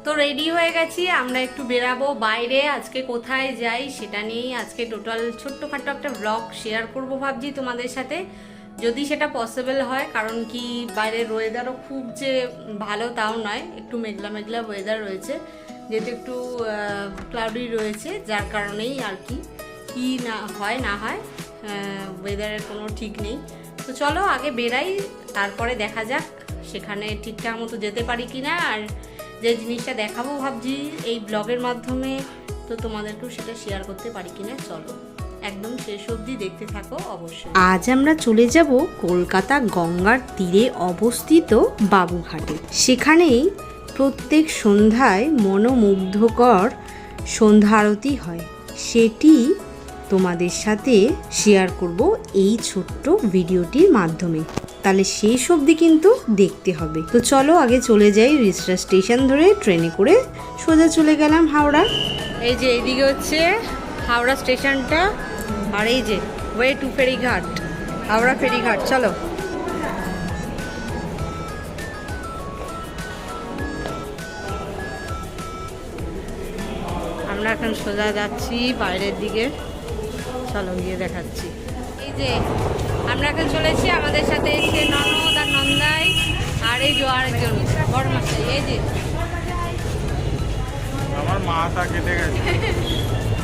তো রেডি হয়ে গেছি, আমরা একটু বেরাবো বাইরে। আজকে কোথায় যাই সেটা নিয়েই আজকে টোটাল ছোট্টখাটো একটা ব্লগ শেয়ার করব ভাবছি তোমাদের সাথে, যদি সেটা পসিবল হয়। কারণ কি বাইরের ওয়েদারও খুব যে ভালো তাও নয়, একটু মেঘলা মেঘলা ওয়েদার রয়েছে, যেহেতু একটু ক্লাউডি রয়েছে, যার কারণেই আর কি কি না হয় না হয় ওয়েদারের কোনো ঠিক নেই। তো চলো আগে বেরাই, তারপরে দেখা যাক সেখানে ঠিকঠাক মতো যেতে পারি কিনা, আর যে জিনিসটা দেখাবো ভাবছি এই ব্লগের মাধ্যমে, তো তোমাদেরকেও সেটা শেয়ার করতে পারি কিনা। চলো একদম শেষ অবধি দেখতে থাকো অবশ্যই। আজ আমরা চলে যাব কলকাতা গঙ্গার তীরে অবস্থিত বাবুঘাটে। সেখানেই প্রত্যেক সন্ধ্যায় মনোমুগ্ধকর সন্ধ্যা আরতি হয়, সেটি তোমাদের সাথে শেয়ার করব এই ছোট্ট ভিডিওটির মাধ্যমে। তাহলে শেষ অবধি কিন্তু দেখতে হবে। তো চলো আগে চলে যাই রিসরা স্টেশন ধরে ট্রেনে করে সোজা চলে গেলাম হাওড়া। এই যে এইদিকে হচ্ছে হাওড়া স্টেশনটা, আর এই যে ওয়ে টু ফেরিঘাট, হাওড়া ফেরিঘাট। চলো আমরা এখন সোজা যাচ্ছি বাইরের দিকে, চলো গিয়ে দেখাচ্ছি। এই যে আমরা এখন চলেছি, আমাদের সাথে এসে ননদ আর নন্দাই, আর এই যে আরেকজন বড় মাসাই। এই যে আমার মাথা কেটে গেছে।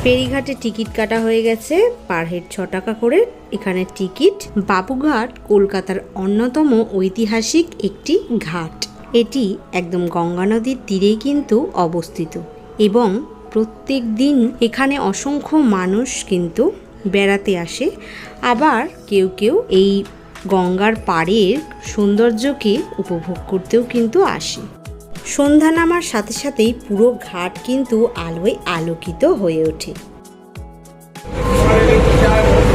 ফেরিঘাটে টিকিট কাটা হয়ে গেছে, পার হেড 6 টাকা করে এখানে টিকিট। বাবুঘাট কলকাতার অন্যতম ঐতিহাসিক একটি ঘাট। এটি একদম গঙ্গা নদীর তীরেই কিন্তু অবস্থিত এবং প্রত্যেক দিন এখানে অসংখ্য মানুষ কিন্তু বেড়াতে আসে। আবার কেউ কেউ এই গঙ্গার পাড়ের সৌন্দর্যকে উপভোগ করতেও কিন্তু আসে। সন্ধ্যা নামার সাথে সাথেই পুরো ঘাট কিন্তু আলোয় আলোকিত হয়ে ওঠে।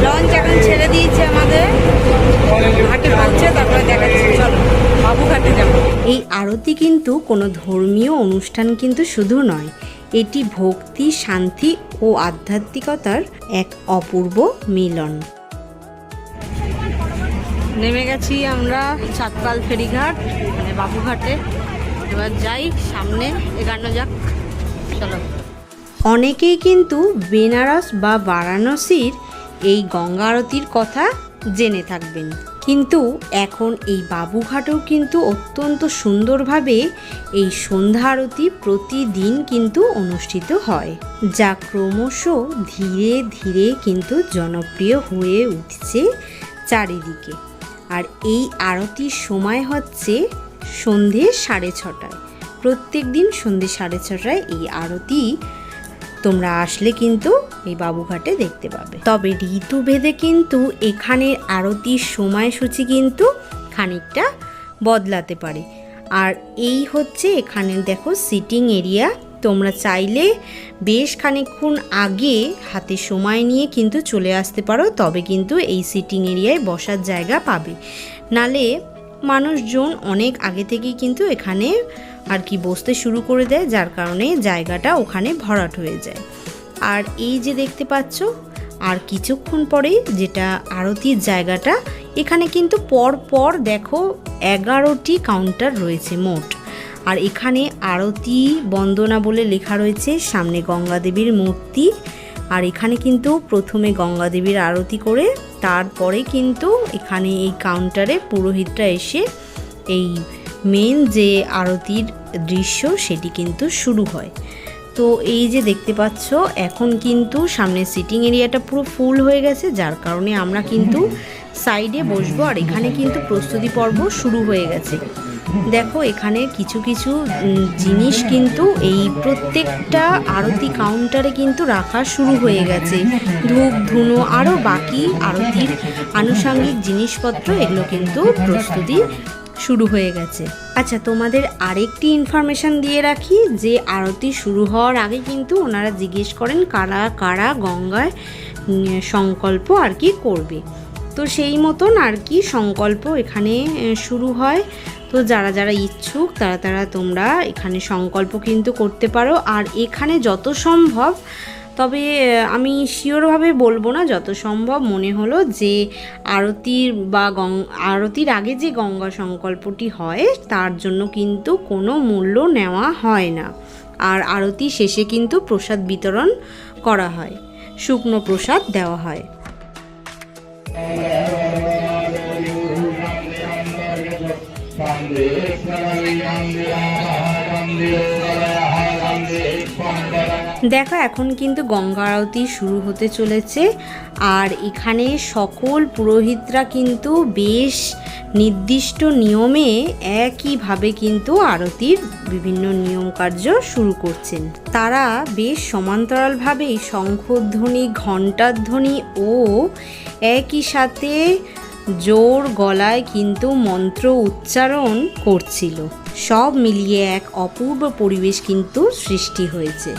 লঞ্চ এখন ছেড়ে দিয়েছে আমাদের, ঘাটে পৌঁছে তারপরে দেখাচ্ছি। চলো বাবুঘাটে যাবো। এই আরতি কিন্তু কোনো ধর্মীয় অনুষ্ঠান কিন্তু শুধু নয়, এটি ভক্তি, শান্তি ও আধ্যাত্মিকতার এক অপূর্ব মিলন। নেমে গেছি আমরা চাঁদপাল ফেরিঘাট, মানে বাবুঘাটে। এবার যাই সামনে, এগানো যাক। চলো। অনেকেই কিন্তু বেনারস বা বারাণসীর এই গঙ্গা আরতির কথা জেনে থাকবেন, কিন্তু এখন এই বাবুঘাটেও কিন্তু অত্যন্ত সুন্দরভাবে এই সন্ধ্যা আরতি প্রতিদিন কিন্তু অনুষ্ঠিত হয়, যা ক্রমশ ধীরে ধীরে কিন্তু জনপ্রিয় হয়ে উঠছে চারিদিকে। আর এই আরতির সময় হচ্ছে সন্ধে 6:30। প্রত্যেক দিন সন্ধে 6:30 এই আরতি তোমরা আসলে কিন্তু এই বাবুঘাটে দেখতে পাবে। তবে ঋতুভেদে কিন্তু এখানের আরতির সময়সূচি কিন্তু খানিকটা বদলাতে পারে। আর এই হচ্ছে এখানে দেখো সিটিং এরিয়া, তোমরা চাইলে বেশ খানিকক্ষণ আগে হাতে সময় নিয়ে কিন্তু চলে আসতে পারো, তবে কিন্তু এই সিটিং এরিয়ায় বসার জায়গা পাবে। নালে মানুষজন অনেক আগে থেকেই কিন্তু এখানে আর কি বসতে শুরু করে দেয়, যার কারণে জায়গাটা ওখানে ভরাট হয়ে যায়। আর এই যে দেখতে পাচ্ছ, আর কিছুক্ষণ পরে যেটা আরতির জায়গাটা, এখানে কিন্তু পর পর দেখো 11টি কাউন্টার রয়েছে মোট। আর এখানে আরতি বন্দনা বলে লেখা রয়েছে, সামনে গঙ্গা দেবীর মূর্তি। আর এখানে কিন্তু প্রথমে গঙ্গা দেবীর আরতি করে তারপরে কিন্তু এখানে এই কাউন্টারে পুরোহিতরা এসে এই মেন যে আরতির দৃশ্য সেটি কিন্তু শুরু হয়। তো এই যে দেখতে পাচ্ছ এখন কিন্তু সামনে সিটিং এরিয়াটা পুরো ফুল হয়ে গেছে, যার কারণে আমরা কিন্তু সাইডে বসবো। আর এখানে কিন্তু প্রস্তুতি পর্ব শুরু হয়ে গেছে। দেখো এখানে কিছু কিছু জিনিস কিন্তু এই প্রত্যেকটা আরতি কাউন্টারে কিন্তু রাখা শুরু হয়ে গেছে, ধূপ ধুনো আরও বাকি আরতির আনুষঙ্গিক জিনিসপত্র, এগুলো কিন্তু প্রস্তুতি শুরু হয়ে গেছে। আচ্ছা, তোমাদের আরেকটি ইনফরমেশন দিয়ে রাখি যে আরতি শুরু হওয়ার আগে কিন্তু ওনারা জিজ্ঞেস করেন কারা কারা গঙ্গায় সংকল্প আর কি করবে। তো সেই মতন আর কি সংকল্প এখানে শুরু হয়। তো যারা যারা ইচ্ছুক তারা তোমরা এখানে সংকল্প কিন্তু করতে পারো। আর এখানে যত সম্ভব, তবে আমি শিওরভাবে বলবো না, যত সম্ভব মনে হলো যে আরতির আগে যে গঙ্গা সংকল্পটি হয় তার জন্য কিন্তু কোনো মূল্য নেওয়া হয় না। আর আরতি শেষে কিন্তু প্রসাদ বিতরণ করা হয়, শুকনো প্রসাদ দেওয়া হয়। দেখো এখন কিন্তু গঙ্গা আরতি শুরু হতে চলেছে, আর এখানে সকল পুরোহিতরা কিন্তু বেশ নির্দিষ্ট নিয়মে একইভাবে কিন্তু আরতির বিভিন্ন নিয়ম কার্য শুরু করছেন। তারা বেশ সমান্তরালভাবেই শঙ্খধ্বনি, ঘণ্টার ধ্বনি ও একই সাথে জোর গলায় কিন্তু মন্ত্র উচ্চারণ করছিল। সব মিলিয়ে এক অপূর্ব পরিবেশ কিন্তু সৃষ্টি হয়েছে।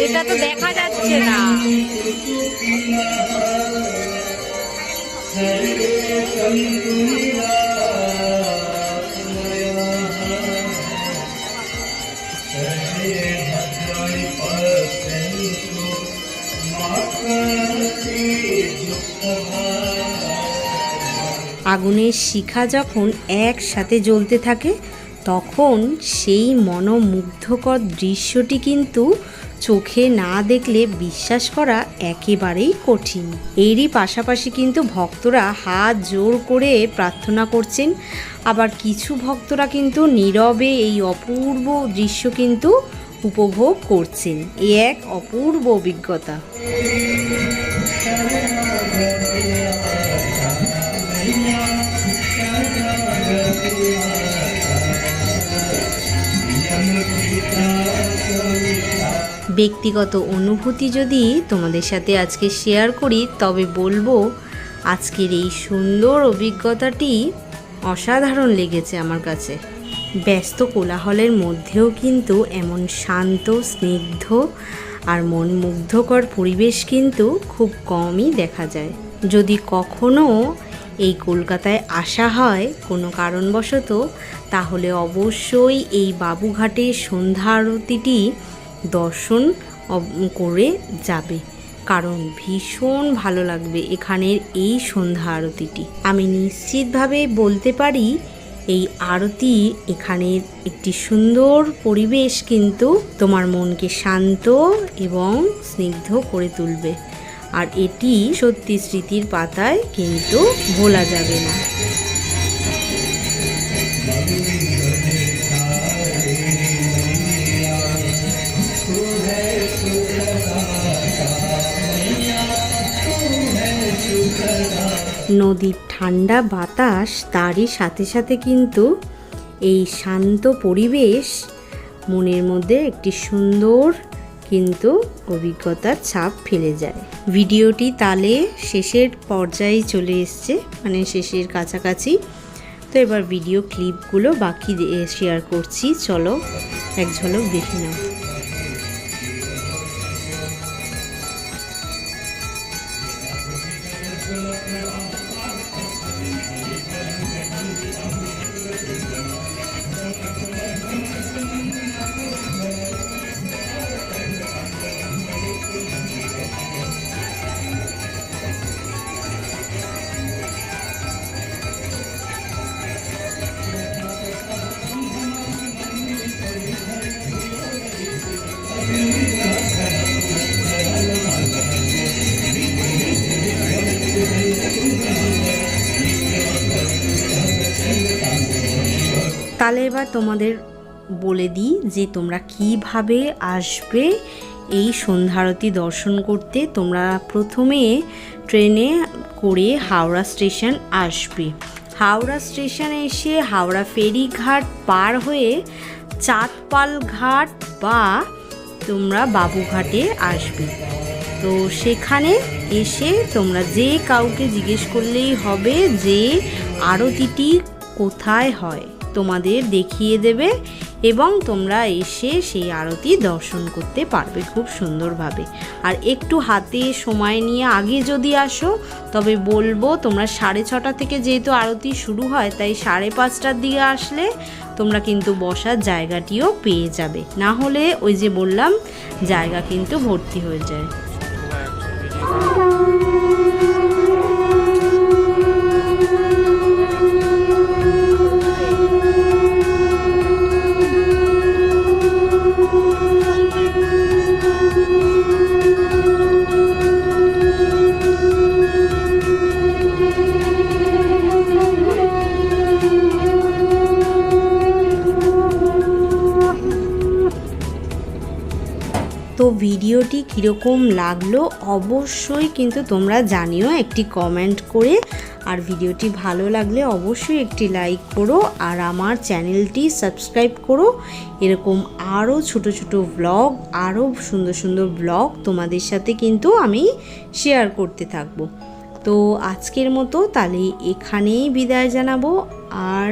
এটা তো দেখা যাচ্ছে না। আগুনের শিখা যখন একসাথে জ্বলতে থাকে তখন সেই মনোমুগ্ধকর দৃশ্যটি কিন্তু চোখে না দেখলে বিশ্বাস করা একেবারেই কঠিন। এরই পাশাপাশি কিন্তু ভক্তরা হাত জোর করে প্রার্থনা করছেন, আবার কিছু ভক্তরা কিন্তু নীরবে এই অপূর্ব দৃশ্য কিন্তু উপভোগ করছেন। এ এক অপূর্ব অভিজ্ঞতা। ব্যক্তিগত অনুভূতি যদি তোমাদের সাথে আজকে শেয়ার করি তবে বলবো আজকের এই সুন্দর অভিজ্ঞতাটি অসাধারণ লেগেছে আমার কাছে। ব্যস্ত কোলাহলের মধ্যেও কিন্তু এমন শান্ত, স্নিগ্ধ আর মন মুগ্ধকর পরিবেশ কিন্তু খুব কমই দেখা যায়। যদি কখনো এই কলকাতায় আসা হয় কোনো কারণবশত, তাহলে অবশ্যই এই বাবুঘাটে সন্ধ্যা আরতিটি দর্শন করে যাবে, কারণ ভীষণ ভালো লাগবে এখানের এই সন্ধ্যা আরতিটি। আমি নিশ্চিতভাবে বলতে পারি এই আরতি এখানের একটি সুন্দর পরিবেশ কিন্তু তোমার মনকে শান্ত এবং স্নিগ্ধ করে তুলবে, আর এটি সত্যি স্মৃতির পাতায় কিন্তু ভোলা যাবে না। নদীর ঠান্ডা বাতাস, তারই সাথে সাথে কিন্তু এই শান্ত পরিবেশ মনের মধ্যে একটি সুন্দর কিন্তু অভিজ্ঞতার ছাপ ফেলে যায়। ভিডিওটি তাহলে শেষের পর্যায়ে চলে এসছে, মানে শেষের কাছাকাছি। তো এবার ভিডিও ক্লিপগুলো বাকি শেয়ার করছি, চলো এক ঝলক দেখে নাও। তাহলে এবার তোমাদের বলে দিই যে তোমরা কিভাবে আসবে এই সন্ধ্যা আরতি দর্শন করতে। তোমরা প্রথমে ট্রেনে করে হাওড়া স্টেশন আসবে, হাওড়া স্টেশনে এসে হাওড়া ফেরিঘাট পার হয়ে চাঁদপাল ঘাট বা তোমরা বাবুঘাটে আসবে। তো সেখানে এসে তোমরা যে কাউকে জিজ্ঞেস করলেই হবে যে আরতিটি কোথায় হয়, তোমাদের দেখিয়ে দেবে এবং তোমরা এসে সেই আরতি দর্শন করতে পারবে খুব সুন্দরভাবে। আর একটু হাতে সময় নিয়ে আগে যদি আসো তবে বলবো তোমরা 6:30 থেকে যেহেতু আরতি শুরু হয়, তাই 5:30টার দিকে আসলে তোমরা কিন্তু বসার জায়গাটিও পেয়ে যাবে, না হলে ওই যে বললাম জায়গা কিন্তু ভর্তি হয়ে যায়। তো ভিডিওটি কীরকম লাগলো অবশ্যই কিন্তু তোমরা জানিও একটি কমেন্ট করে। আর ভিডিওটি ভালো লাগলে অবশ্যই একটি লাইক করো আর আমার চ্যানেলটি সাবস্ক্রাইব করো। এরকম আরও ছোট ছোট ব্লগ, আরও সুন্দর সুন্দর ব্লগ তোমাদের সাথে কিন্তু আমি শেয়ার করতে থাকবো। তো আজকের মতো তাহলে এখানেই বিদায় জানাবো। আর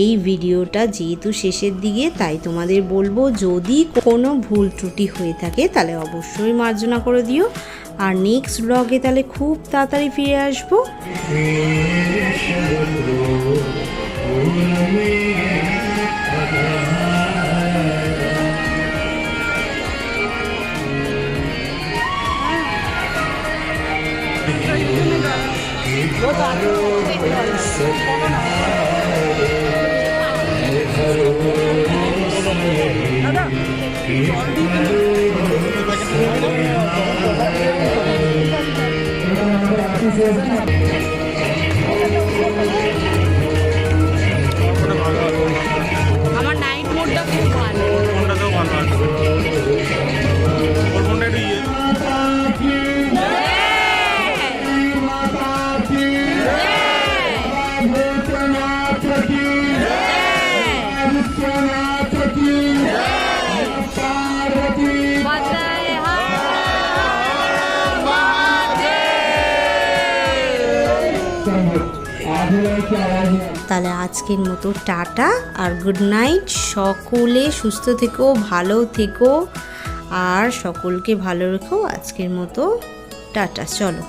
এই ভিডিওটা যেহেতু শেষের দিকে, তাই তোমাদের বলবো যদি কোনো ভুল ত্রুটি হয়ে থাকে তাহলে অবশ্যই মার্জনা করে দিও। আর নেক্সট ব্লগে তাহলে খুব তাড়াতাড়ি ফিরে আসবো। আমার নাইট মোডটা খুব ভালো। ফোনটাতেও ভালো আছে। ওর ফোনটা একটু তাহলে আজকের মতো টাটা আর গুড নাইট। সকলে সুস্থ থেকো, ভালো থেকো আর সকলকে ভালো রেখো। আজকের মতো টাটা, চলো।